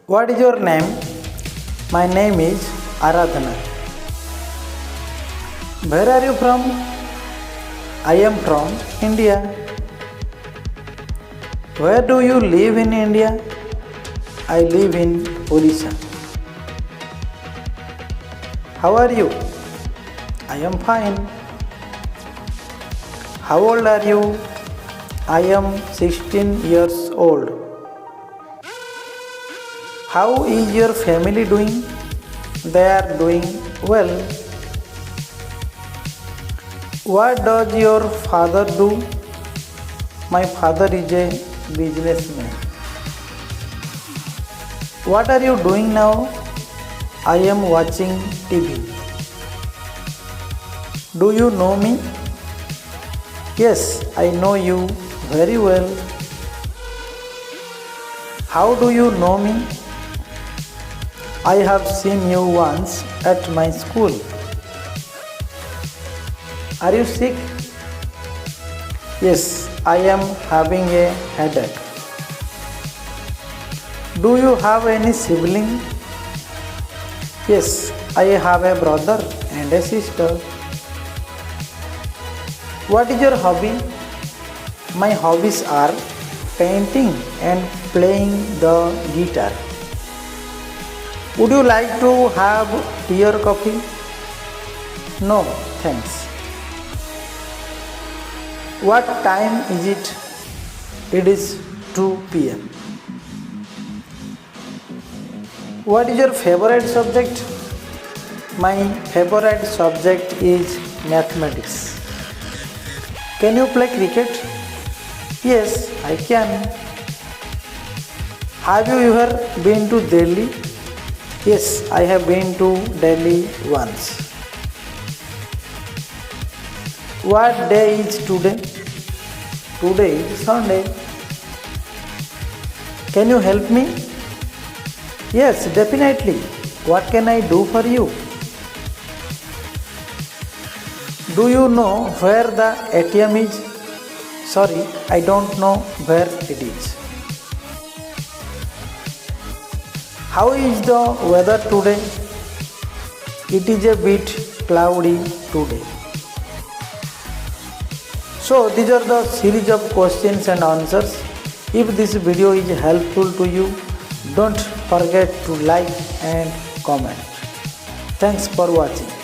What is your name? My name is Aradhana. Where are you from? I am from India. Where do you live in India? I live in Odisha. How are you? I am fine. How old are you? I am 16 years old. How is your family doing? They are doing well. What does your father do? My father is a businessman. What are you doing now? I am watching TV. Do you know me? Yes, I know you very well. How do you know me? I have seen you once at my school. Are you sick? Yes, I am having a headache. Do you have any sibling? Yes, I have a brother and a sister. What is your hobby? My hobbies are painting and playing the guitar. Would you like to have tea or coffee? No, thanks. What time is it? It is 2 p.m. What is your favorite subject? My favorite subject is mathematics. Can you play cricket? Yes, I can. Have you ever been to Delhi? Yes, I have been to Delhi once. What day is today? Today is Sunday. Can you help me? Yes, definitely. What can I do for you? Do you know where the ATM is? Sorry, I don't know where it is. How is the weather today? It is a bit cloudy today. So these are the series of questions and answers. If this video is helpful to you, don't forget to like and comment. Thanks for watching.